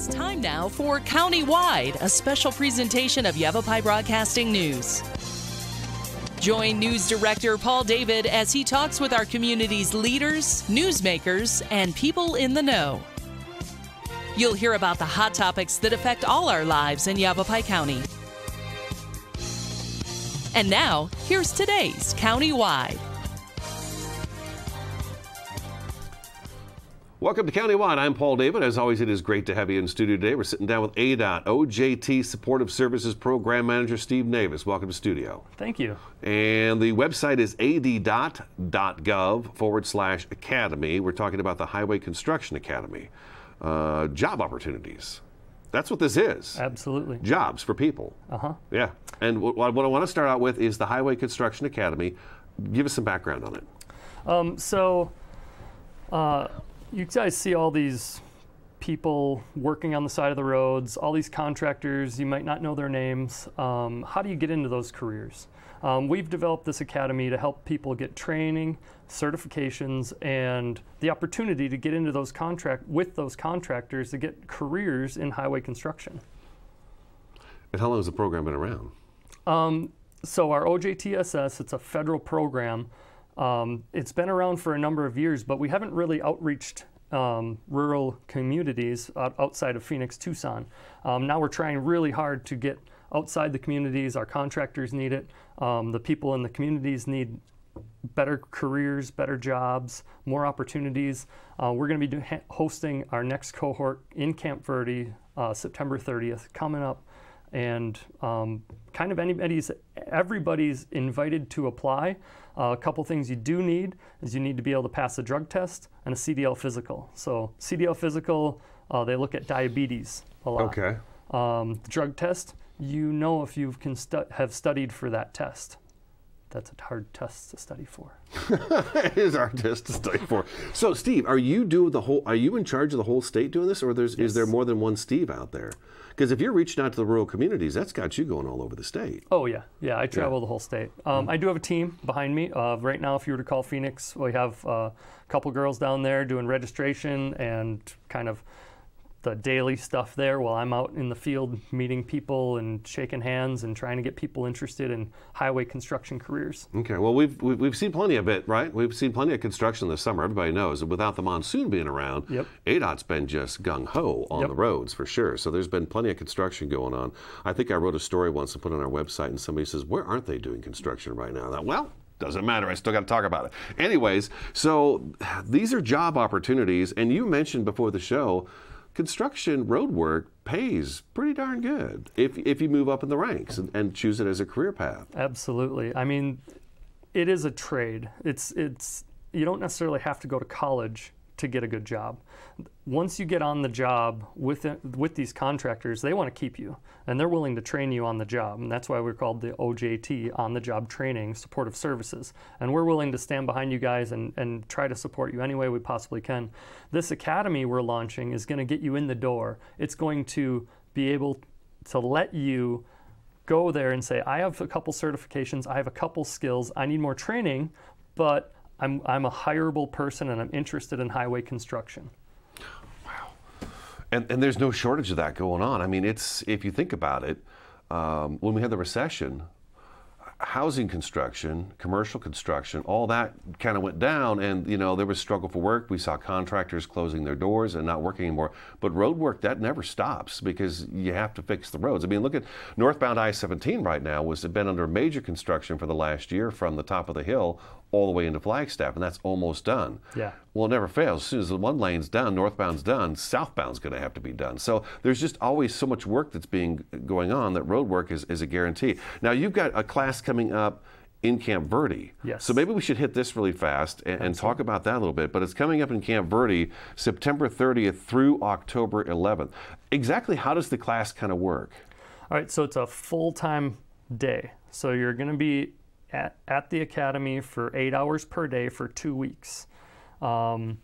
It's time now for Countywide, a special presentation of Yavapai Broadcasting News. Join News Director Paul David as he talks with our community's leaders, newsmakers, and people in the know. You'll hear about the hot topics that affect all our lives in Yavapai County. And now, here's today's Countywide. Welcome to Countywide. I'm Paul David. As always, it is great to have you in studio today. We're sitting down with ADOT OJT Supportive Services Program Manager Steve Navis. Welcome to studio. Thank you. And the website is adot.gov/academy. We're talking about the Highway Construction Academy. Job opportunities. That's what this is. Absolutely. Jobs for people. Yeah. And what I want to start out with is the Highway Construction Academy. Give us some background on it. You guys see all these people working on the side of the roads, all these contractors, you might not know their names. How do you get into those careers? We've developed this academy to help people get training, certifications, and the opportunity to get into those contractors to get careers in highway construction. And how long has the program been around? So our OJTSS, it's a federal program. It's been around for a number of years, but we haven't really outreached rural communities outside of Phoenix, Tucson. Now we're trying really hard to get outside the communities. Our contractors need it. The people in the communities need better careers, better jobs, more opportunities. We're going to be hosting our next cohort in Camp Verde September 30th coming up. And kind of everybody's invited to apply. A couple things you do need is you need to be able to pass a drug test and a CDL physical. So CDL physical, they look at diabetes a lot. Okay. The drug test, you know if you have studied for that test. That's a hard test to study for. It is a hard test to study for. So Steve, are you in charge of the whole state doing this, or Yes. Is there more than one Steve out there? Because if you're reaching out to the rural communities, that's got you going all over the state. Oh, yeah. Yeah, I travel the whole state. I do have a team behind me. Right now, if you were to call Phoenix, we have a couple girls down there doing registration and kind of the daily stuff there while I'm out in the field meeting people and shaking hands and trying to get people interested in highway construction careers. Okay, well, we've seen plenty of it, right? We've seen plenty of construction this summer. Everybody knows that without the monsoon being around, ADOT's been just gung-ho on the roads for sure. So there's been plenty of construction going on. I think I wrote a story once and put it on our website, and somebody says, where aren't they doing construction right now? Well, doesn't matter. I still got to talk about it. Anyways, so these are job opportunities, and you mentioned before the show, construction road work pays pretty darn good if you move up in the ranks and choose it as a career path. Absolutely. I mean, it is a trade. It's you don't necessarily have to go to college to get a good job. Once you get on the job with these contractors, they want to keep you, and they're willing to train you on the job. And that's why we're called the OJT, On-the-Job Training Supportive Services. And we're willing to stand behind you guys and try to support you any way we possibly can. This academy we're launching is going to get you in the door. It's going to be able to let you go there and say, I have a couple certifications, I have a couple skills, I need more training, but I'm a hireable person and I'm interested in highway construction. Wow. And there's no shortage of that going on. I mean, if you think about it, when we had the recession, housing construction, commercial construction, all that kind of went down, and there was struggle for work. We saw contractors closing their doors and not working anymore. But road work, that never stops because you have to fix the roads. I mean, look at northbound I-17 right now has been under major construction for the last year from the top of the hill all the way into Flagstaff, and that's almost done. Yeah. Well, it never fails. As soon as the one lane's done, northbound's done, southbound's going to have to be done. So there's just always so much work that's going on that road work is a guarantee. Now, you've got a class coming up in Camp Verde. Yes. So maybe we should hit this really fast and talk about that a little bit. But it's coming up in Camp Verde September 30th through October 11th. Exactly how does the class kind of work? All right, so it's a full-time day. So you're going to be at the academy for 8 hours per day for 2 weeks. 5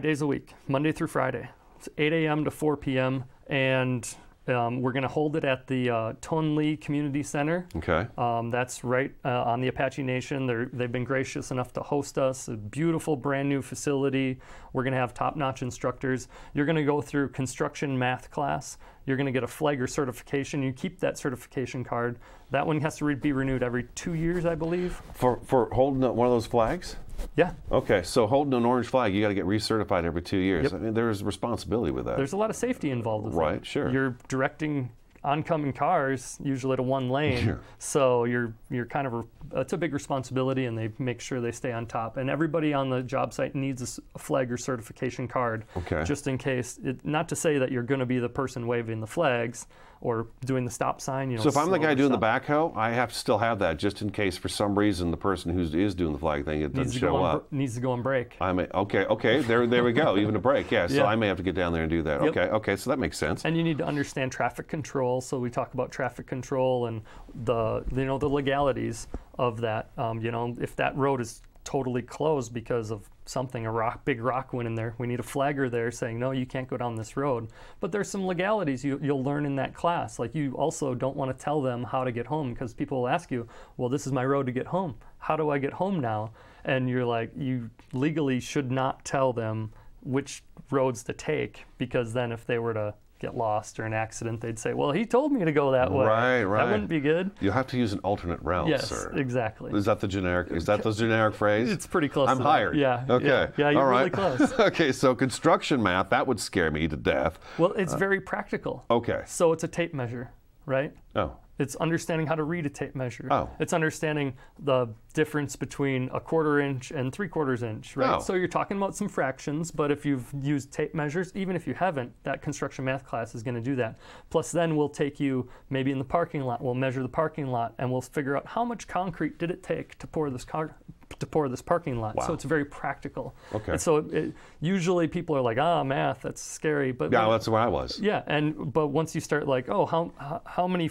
days a week, Monday through Friday. It's 8 a.m. to 4 p.m. And We're going to hold it at the Tonley Community Center. Okay. That's right on the Apache Nation. They've been gracious enough to host us. A beautiful, brand new facility. We're going to have top-notch instructors. You're going to go through construction math class. You're going to get a flagger certification. You keep that certification card. That one has to be renewed every 2 years, I believe. For holding one of those flags? Yeah. Okay, so holding an orange flag, you got to get recertified every 2 years. Yep. I mean, there's responsibility with that. There's a lot of safety involved with that. Right, sure. You're directing oncoming cars usually to one lane, Sure. so you're kind of it's a big responsibility, and they make sure they stay on top. And everybody on the job site needs a flagger certification card, okay, just in case. Not to say that you're going to be the person waving the flags or doing the stop sign. You know, so if I'm the guy doing stop. the backhoe, I have to still have that just in case for some reason the person who is doing the flag thing doesn't show up. Needs to go on break. Okay, there we go. Even a break, yeah. So Yeah. I may have to get down there and do that. Yep. Okay, so that makes sense. And you need to understand traffic control. So we talk about traffic control and the legalities of that. If that road is totally closed because of something, big rock went in there, we need a flagger there saying, no, you can't go down this road. But there's some legalities you'll learn in that class. Like, you also don't want to tell them how to get home, because people will ask you, well, this is my road to get home. How do I get home now? And you're like, you legally should not tell them which roads to take, because then if they were to get lost or an accident, they'd say, well, he told me to go that way. Right. That wouldn't be good. You'll have to use an alternate route, yes, sir. Exactly. Is that the generic phrase? It's pretty close. I'm to hired. That. Yeah. Okay. Yeah, you're all right. really close. Okay, so construction math, that would scare me to death. Well, it's very practical. Okay. So it's a tape measure, right? Oh. It's understanding how to read a tape measure. Oh. It's understanding the difference between a 1/4 inch and 3/4 inch, right? Oh. So you're talking about some fractions, but if you've used tape measures, even if you haven't, that construction math class is going to do that. Plus, then we'll take you maybe in the parking lot. We'll measure the parking lot, and we'll figure out how much concrete did it take to pour this parking lot. Wow. So it's very practical. Okay. And so usually people are like, math, that's scary. But Yeah, that's where I was. yeah, but once you start like, how many?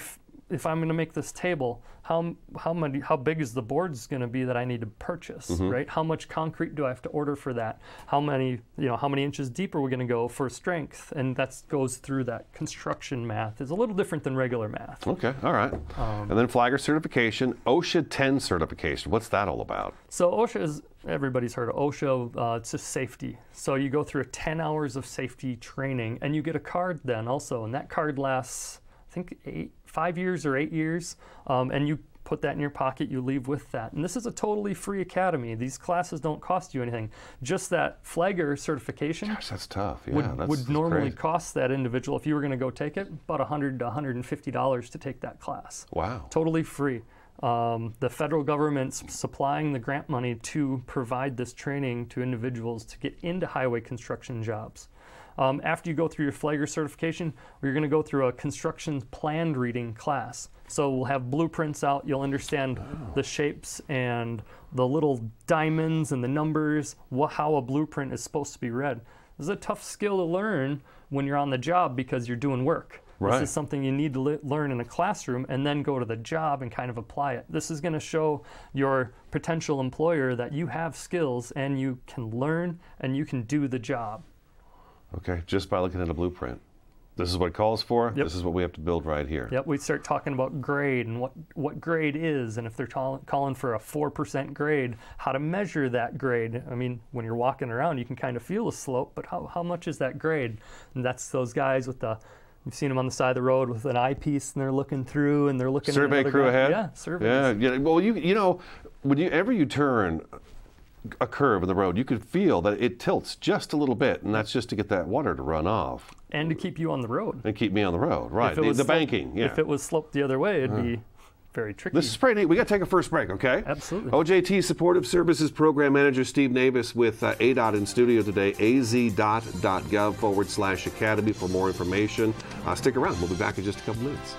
If I'm going to make this table, how big is the boards going to be that I need to purchase, right? How much concrete do I have to order for that? How many inches deep are we going to go for strength? And that goes through that construction math. It's a little different than regular math. Okay, all right. And then flagger certification, OSHA 10 certification. What's that all about? So OSHA is, everybody's heard of OSHA, it's just safety. So you go through 10 hours of safety training, and you get a card then also, and that card lasts, I think 5 years or 8 years, and you put that in your pocket, you leave with that. And this is a totally free academy. These classes don't cost you anything. Just that flagger certification. Gosh, that's tough. Yeah, would normally crazy. cost that individual, if you were going to go take it, about $100 to $150 to take that class. Wow. Totally free. The federal government's supplying the grant money to provide this training to individuals to get into highway construction jobs. After you go through your flagger certification, you're going to go through a construction planned reading class. So we'll have blueprints out. You'll understand the shapes and the little diamonds and the numbers, how a blueprint is supposed to be read. This is a tough skill to learn when you're on the job because you're doing work. Right. This is something you need to learn in a classroom and then go to the job and kind of apply it. This is going to show your potential employer that you have skills and you can learn and you can do the job. Okay, just by looking at a blueprint. This is what it calls for. Yep. This is what we have to build right here. Yep, we start talking about grade and what grade is, and if they're calling for a 4% grade, how to measure that grade. I mean, when you're walking around, you can kind of feel the slope, but how much is that grade? And that's those guys with you've seen them on the side of the road with an eyepiece, and they're looking through, and they're looking Survey at the crew ahead? Yeah, surveys. Yeah. Well, whenever you turn a curve in the road, you could feel that it tilts just a little bit, and that's just to get that water to run off. And to keep you on the road. And keep me on the road, right. The banking, yeah. If it was sloped the other way, it'd be very tricky. This is pretty neat. We got to take a first break, okay? Absolutely. OJT Supportive Services Program Manager Steve Navis with ADOT in studio today, az.gov/academy for more information. Stick around. We'll be back in just a couple minutes.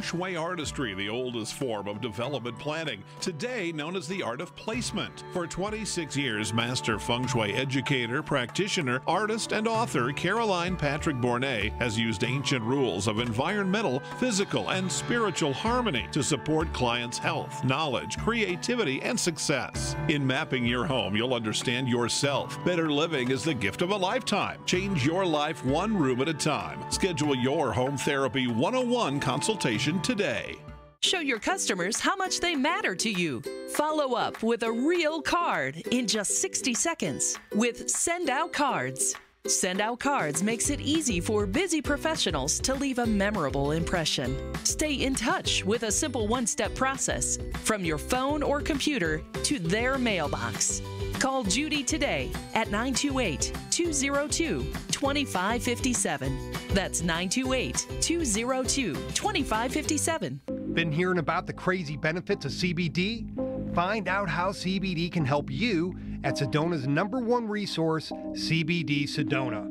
Shui artistry, the oldest form of development planning, today known as the art of placement. For 26 years, master feng shui educator, practitioner, artist, and author Caroline Patrick Bournet has used ancient rules of environmental, physical, and spiritual harmony to support clients' health, knowledge, creativity, and success. In mapping your home, you'll understand yourself. Better living is the gift of a lifetime. Change your life one room at a time. Schedule your Home Therapy 101 consultation today. Show your customers how much they matter to you. Follow up with a real card in just 60 seconds with Send Out Cards. Send Out Cards makes it easy for busy professionals to leave a memorable impression. Stay in touch with a simple one-step process from your phone or computer to their mailbox. Call Judy today at 928-202-2557. That's 928-202-2557. Been hearing about the crazy benefits of CBD? Find out how CBD can help you at Sedona's #1 resource, CBD Sedona.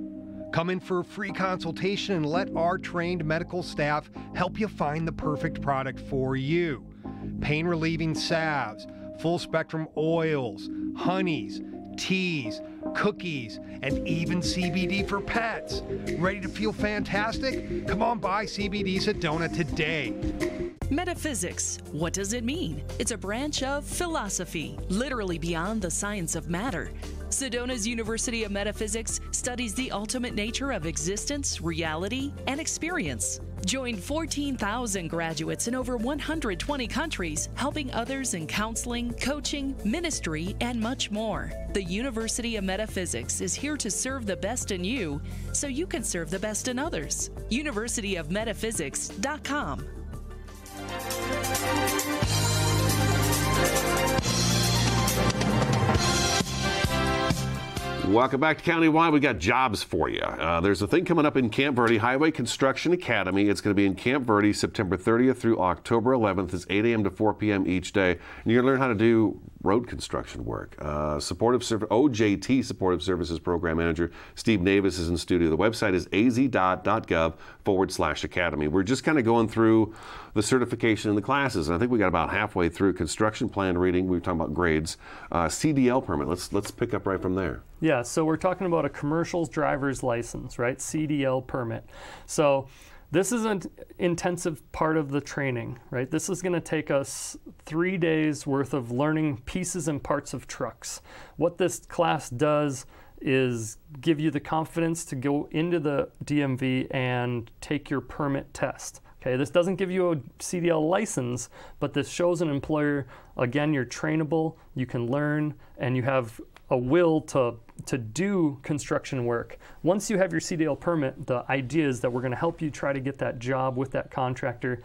Come in for a free consultation and let our trained medical staff help you find the perfect product for you. Pain-relieving salves, full-spectrum oils, honeys, teas, cookies, and even CBD for pets. Ready to feel fantastic? Come on by CBD Sedona today. Metaphysics. What does it mean? It's a branch of philosophy, literally beyond the science of matter. Sedona's University of Metaphysics studies the ultimate nature of existence, reality, and experience. Join 14,000 graduates in over 120 countries, helping others in counseling, coaching, ministry, and much more. The University of Metaphysics is here to serve the best in you so you can serve the best in others. universityofmetaphysics.com. Welcome back to Countywide. We got jobs for you. There's a thing coming up in Camp Verde, Highway Construction Academy. It's going to be in Camp Verde September 30th through October 11th. It's 8 a.m. to 4 p.m. each day. And you're going to learn how to do road construction work. OJT Supportive Services Program Manager Steve Navis is in studio. The website is az.gov/academy. We're just kind of going through the certification and the classes. And I think we got about halfway through construction plan reading. We were talking about grades. CDL permit. Let's pick up right from there. Yeah, so we're talking about a commercial driver's license, right? CDL permit. So this is an intensive part of the training, right? This is going to take us 3 days worth of learning pieces and parts of trucks. What this class does is give you the confidence to go into the DMV and take your permit test. Okay, this doesn't give you a CDL license, but this shows an employer, again, you're trainable, you can learn, and you have a will to do construction work. Once you have your CDL permit, the idea is that we're going to help you try to get that job with that contractor.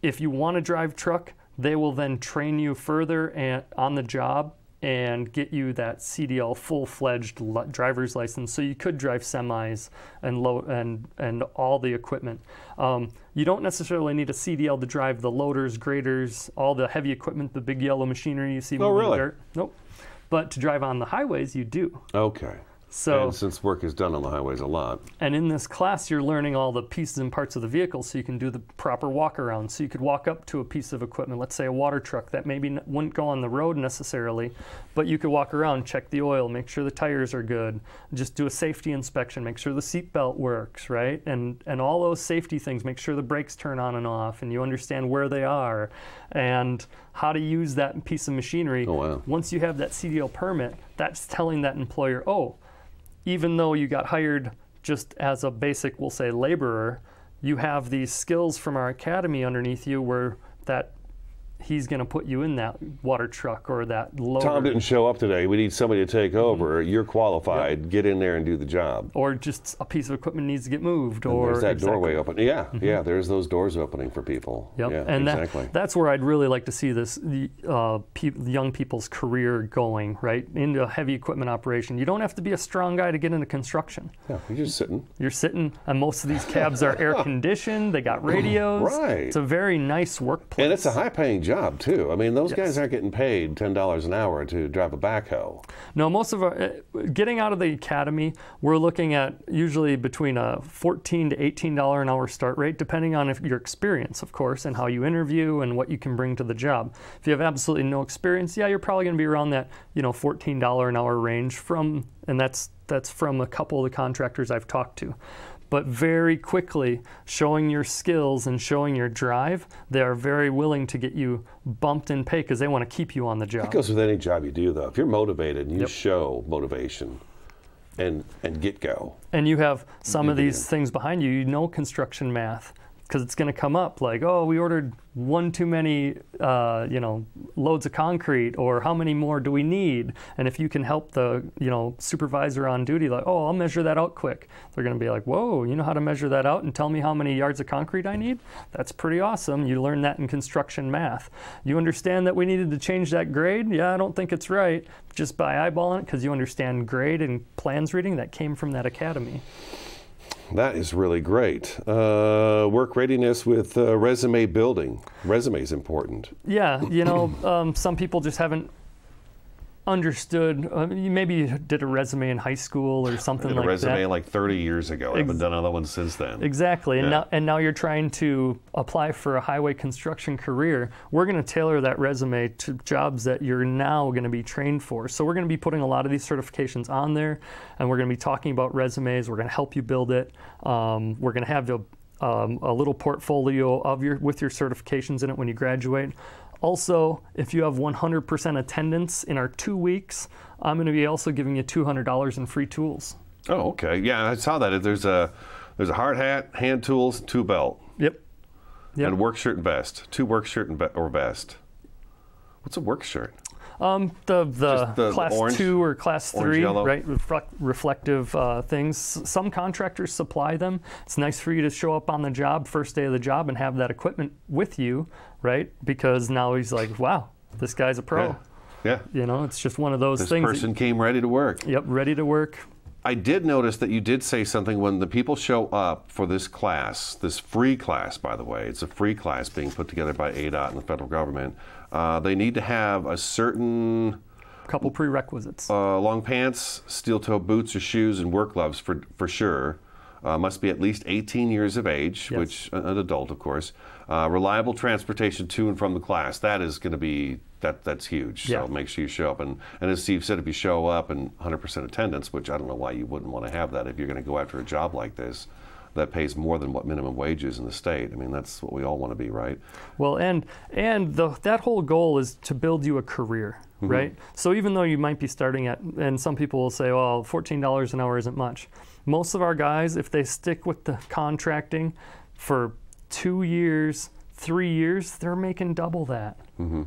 If you want to drive truck, they will then train you further on the job and get you that CDL full-fledged driver's license, so you could drive semis and all the equipment. You don't necessarily need a CDL to drive the loaders, graders, all the heavy equipment, the big yellow machinery you see moving the dirt. Nope. But to drive on the highways, you do. Okay. So, and since work is done on the highways a lot. And in this class, you're learning all the pieces and parts of the vehicle so you can do the proper walk around. So you could walk up to a piece of equipment, let's say a water truck that maybe wouldn't go on the road necessarily, but you could walk around, check the oil, make sure the tires are good, just do a safety inspection, make sure the seat belt works, right? And all those safety things, make sure the brakes turn on and off, and you understand where they are, and how to use that piece of machinery. Oh, wow. Once you have that CDL permit, that's telling that employer, oh, even though you got hired just as a basic, we'll say, laborer, you have these skills from our academy underneath you where that he's going to put you in that water truck or that loader. Tom didn't show up today. We need somebody to take over. You're qualified. Yep. Get in there and do the job. Or just a piece of equipment needs to get moved. And or there's that doorway open. Yeah, yeah. There's those doors opening for people. Yep. Yeah, and exactly. That's where I'd really like to see this young people's career going, right, into a heavy equipment operation. You don't have to be a strong guy to get into construction. Yeah, you're just sitting. You're sitting, and most of these cabs are air conditioned. They got radios. Right. It's a very nice workplace. And it's a high-paying job, too. I mean, those guys aren't getting paid $10 an hour to drive a backhoe. No, most of our, getting out of the academy, we're looking at usually between a $14 to $18 an hour start rate, depending on your experience, of course, and how you interview and what you can bring to the job. If you have absolutely no experience, yeah, you're probably going to be around that, $14 an hour range and that's from a couple of the contractors I've talked to. But very quickly, showing your skills and showing your drive, they are very willing to get you bumped in pay because they want to keep you on the job. That goes with any job you do, though. If you're motivated and you show motivation and get go. And you have some of these things behind you, construction math, because it's going to come up like, oh, we ordered one too many, loads of concrete, or how many more do we need? And if you can help the, supervisor on duty, like, oh, I'll measure that out quick. They're going to be like, whoa, you know how to measure that out and tell me how many yards of concrete I need? That's pretty awesome. You learn that in construction math. You understand that we needed to change that grade? Yeah, I don't think it's right. Just by eyeballing it, because you understand grade and plans reading, that came from that academy. That is really great. Work readiness with resume building. Resume is important. Yeah, some people just haven't understood. You maybe did a resume in high school or something like that. I did a resume like 30 years ago. I haven't done another one since then. Exactly. And now you're trying to apply for a highway construction career. We're going to tailor that resume to jobs that you're now going to be trained for. So we're going to be putting a lot of these certifications on there, and we're going to be talking about resumes. We're going to help you build it. We're going to have a little portfolio with your certifications in it when you graduate. Also, if you have 100% attendance in our 2 weeks, I'm going to be also giving you $200 in free tools. Oh, okay. Yeah, I saw that. There's a hard hat, hand tools, tool belt. Yep. And a work shirt and vest. 2 work shirt or vest. What's a work shirt? The class orange, 2 or class 3, yellow. right? Reflective things. Some contractors supply them. It's nice for you to show up on the job, first day of the job, and have that equipment with you, right? Because now he's like, wow, this guy's a pro. Yeah. It's just one of those things. This person came ready to work. Yep, ready to work. I did notice that you did say something when the people show up for this class, this free class, by the way. It's a free class being put together by ADOT and the federal government. They need to have a certain couple prerequisites. Long pants, steel-toe boots or shoes, and work gloves for sure. Must be at least 18 years of age, which an adult, of course. Reliable transportation to and from the class. That is going to be that's huge. So make sure you show up. And as Steve said, if you show up and 100% attendance, which I don't know why you wouldn't want to have that if you're going to go after a job like this that pays more than what minimum wage is in the state. I mean, that's what we all want to be, right? Well, and that whole goal is to build you a career, right? So even though you might be starting at, and some people will say, well, $14 an hour isn't much. Most of our guys, if they stick with the contracting for 2 years, 3 years, they're making double that.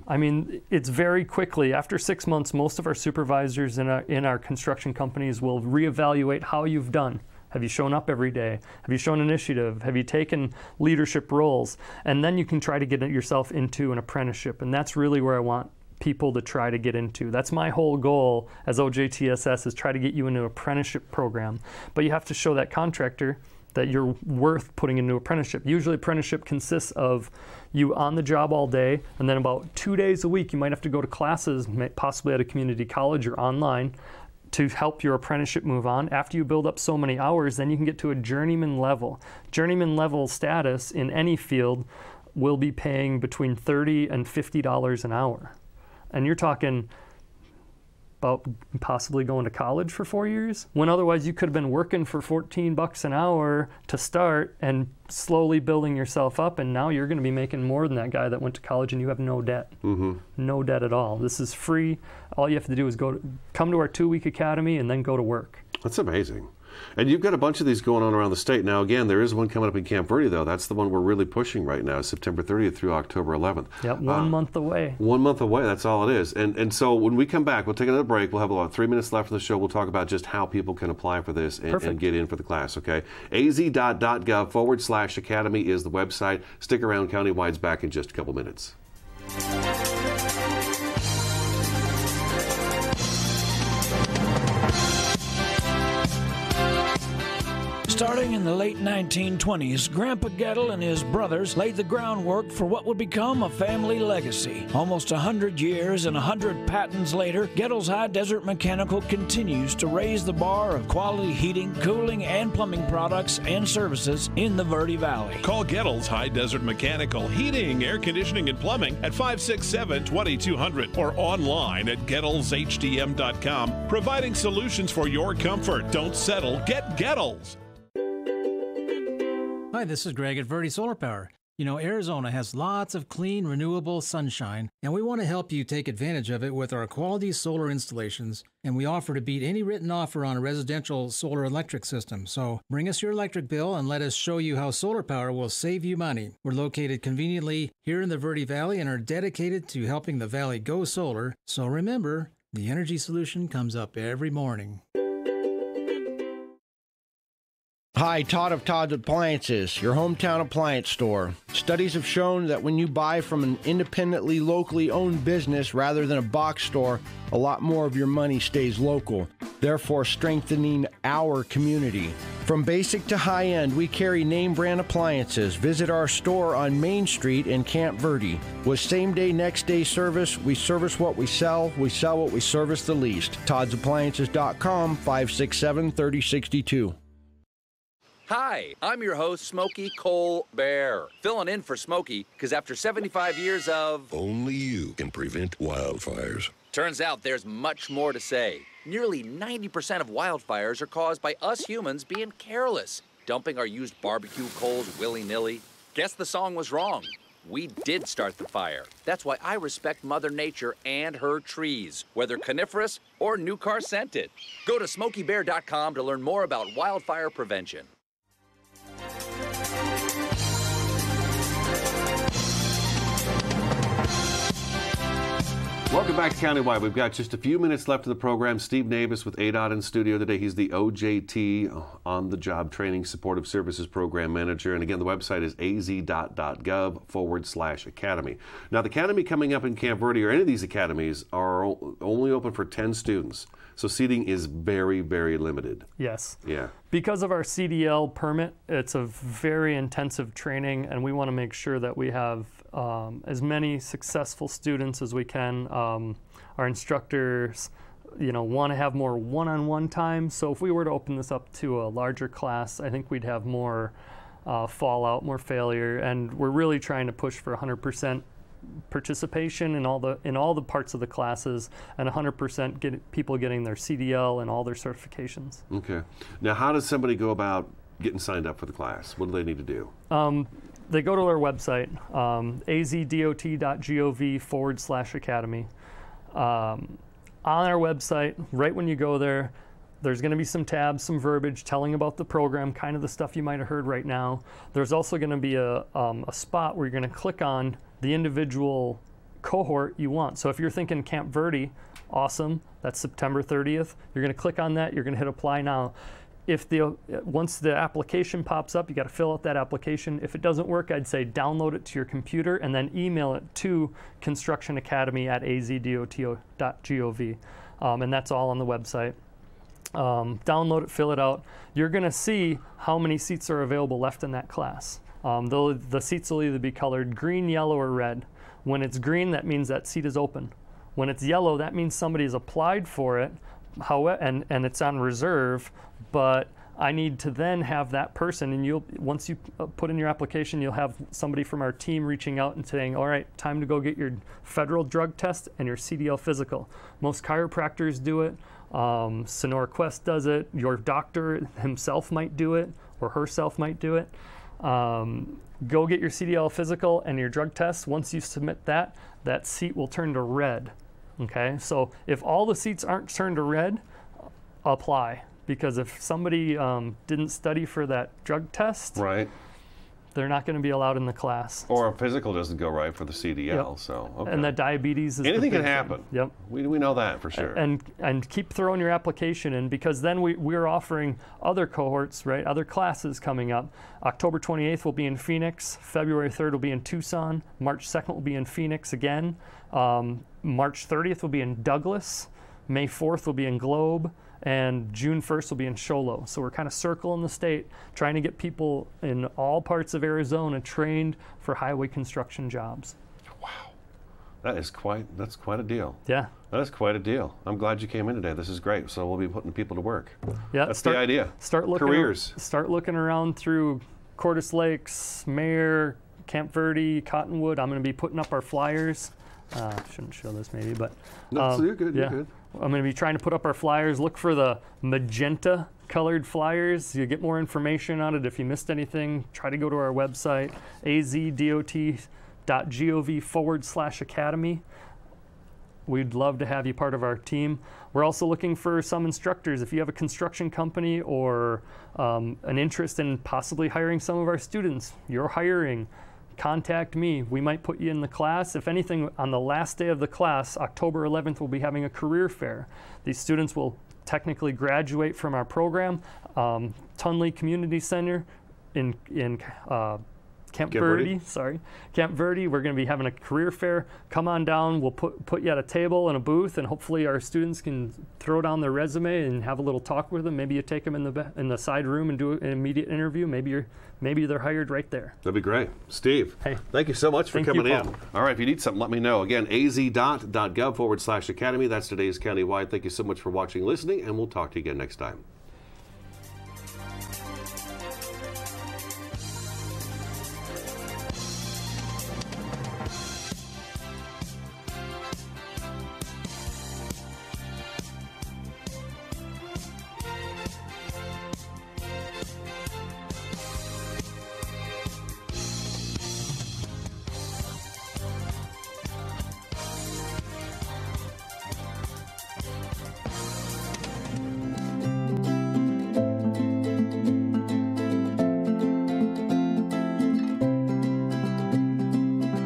I mean, it's very quickly. After 6 months, most of our supervisors in our construction companies will reevaluate how you've done. Have you shown up every day? Have you shown initiative? Have you taken leadership roles? And then you can try to get yourself into an apprenticeship. And that's really where I want people to try to get into. That's my whole goal as OJTSS, is try to get you into an apprenticeship program. But you have to show that contractor that you're worth putting into apprenticeship. Usually apprenticeship consists of you on the job all day, and then about 2 days a week you might have to go to classes, possibly at a community college or online, to help your apprenticeship move on. After you build up so many hours, then you can get to a journeyman level. Journeyman level status in any field will be paying between $30 and $50 an hour. And you're talking about possibly going to college for 4 years, when otherwise you could have been working for $14 an hour to start and slowly building yourself up, and now you're going to be making more than that guy that went to college and you have no debt. No debt at all. This is free. All you have to do is come to our 2-week academy and then go to work. That's amazing. And you've got a bunch of these going on around the state. Now, again, there is one coming up in Camp Verde, though. That's the one we're really pushing right now, September 30th through October 11th. Yep, 1 month away. 1 month away, that's all it is. And so when we come back, we'll take another break. We'll have about 3 minutes left of the show. We'll talk about just how people can apply for this and get in for the class, okay? az.gov/academy is the website. Stick around. Countywide's back in just a couple minutes. Starting in the late 1920s, Grandpa Gettle and his brothers laid the groundwork for what would become a family legacy. Almost 100 years and 100 patents later, Gettle's High Desert Mechanical continues to raise the bar of quality heating, cooling, and plumbing products and services in the Verde Valley. Call Gettle's High Desert Mechanical Heating, Air Conditioning, and Plumbing at 567-2200 or online at GettlesHDM.com, providing solutions for your comfort. Don't settle. Get Gettles. Hi, this is Greg at Verde Solar Power. You know, Arizona has lots of clean, renewable sunshine, and we want to help you take advantage of it with our quality solar installations, and we offer to beat any written offer on a residential solar electric system. So bring us your electric bill and let us show you how solar power will save you money. We're located conveniently here in the Verde Valley and are dedicated to helping the valley go solar. So remember, the energy solution comes up every morning. Hi, Todd of Todd's Appliances, your hometown appliance store. Studies have shown that when you buy from an independently, locally owned business rather than a box store, a lot more of your money stays local, therefore strengthening our community. From basic to high-end, we carry name brand appliances. Visit our store on Main Street in Camp Verde. With same-day, next-day service, we service what we sell what we service the least. ToddsAppliances.com, 567-3062. Hi, I'm your host, Smokey Colbert. Filling in for Smokey, because after 75 years of... Only you can prevent wildfires. Turns out there's much more to say. Nearly 90% of wildfires are caused by us humans being careless, dumping our used barbecue coals willy-nilly. Guess the song was wrong. We did start the fire. That's why I respect Mother Nature and her trees, whether coniferous or new car scented. Go to SmokeyBear.com to learn more about wildfire prevention. Welcome back to Countywide. We've got just a few minutes left of the program. Steve Navis with ADOT in studio today. He's the OJT, On-the-Job Training Supportive Services Program Manager. And again, the website is az.gov/academy. Now, the academy coming up in Camp Verde, or any of these academies, are only open for 10 students. So seating is very, very limited. Yes. Yeah. Because of our CDL permit, it's a very intensive training, and we want to make sure that we have as many successful students as we can. Our instructors, want to have more one-on-one time. So if we were to open this up to a larger class, I think we'd have more fallout, more failure, and we're really trying to push for 100% participation in all the parts of the classes, and 100% people getting their CDL and all their certifications. Okay. Now, how does somebody go about getting signed up for the class? What do they need to do? They go to our website, azdot.gov/academy. On our website, right when you go there, there's going to be some tabs, some verbiage telling about the program, kind of the stuff you might have heard right now. There's also going to be a spot where you're going to click on the individual cohort you want. So if you're thinking Camp Verde, awesome, that's September 30th. You're going to click on that, you're going to hit apply now. Once the application pops up, you got to fill out that application. If it doesn't work, I'd say download it to your computer and then email it to constructionacademy@azdot.gov. And that's all on the website. Download it, fill it out. You're going to see how many seats are available left in that class. The seats will either be colored green, yellow, or red. When it's green, that means that seat is open. When it's yellow, that means somebody's applied for it, and it's on reserve, but I need to then have that person, and once you put in your application, you'll have somebody from our team reaching out and saying, all right, time to go get your federal drug test and your CDL physical. Most chiropractors do it. Sonora Quest does it. Your doctor himself might do it, or herself might do it. Go get your CDL physical and your drug test. Once you submit that seat will turn to red. Okay, so if all the seats aren't turned to red, apply. Because if somebody didn't study for that drug test, right, they're not going to be allowed in the class. Or a physical doesn't go right for the CDL. Yep. So okay. And that diabetes is anything can happen. Yep. We know that for sure. And keep throwing your application in, because then we're offering other cohorts, right? Other classes coming up. October 28th will be in Phoenix. February 3rd will be in Tucson. March 2nd will be in Phoenix again. March 30th will be in Douglas. May 4th will be in Globe. and June 1st will be in Show Low. So we're kind of circling the state, trying to get people in all parts of Arizona trained for highway construction jobs. Wow, that's quite a deal. Yeah. That is quite a deal. I'm glad you came in today. This is great. So we'll be putting people to work. Yeah, that's the idea. Start looking careers. Start looking around through Cordes Lakes, Mayer, Camp Verde, Cottonwood. I'm going to be putting up our flyers. Shouldn't show this maybe, but no, so you're good. Yeah, you're good. I'm going to be trying to put up our flyers. Look for the magenta colored flyers. You get more information on it. If you missed anything, try to go to our website, azdot.gov/academy. We'd love to have you part of our team. We're also looking for some instructors. If you have a construction company or an interest in possibly hiring some of our students, you're hiring, contact me. We might put you in the class. If anything, on the last day of the class, October 11th, we'll be having a career fair. These students will technically graduate from our program. Tunley Community Center in Camp Verde. Camp Verde. We're going to be having a career fair. Come on down. We'll put you at a table in a booth, and hopefully our students can throw down their resume and have a little talk with them. Maybe you take them in the side room and do an immediate interview. Maybe they're hired right there. That'd be great. Steve, hey, thank you so much for coming in. Paul. All right, if you need something, let me know. Again, azdot.gov/academy. That's today's countywide. Thank you so much for watching, listening, and we'll talk to you again next time.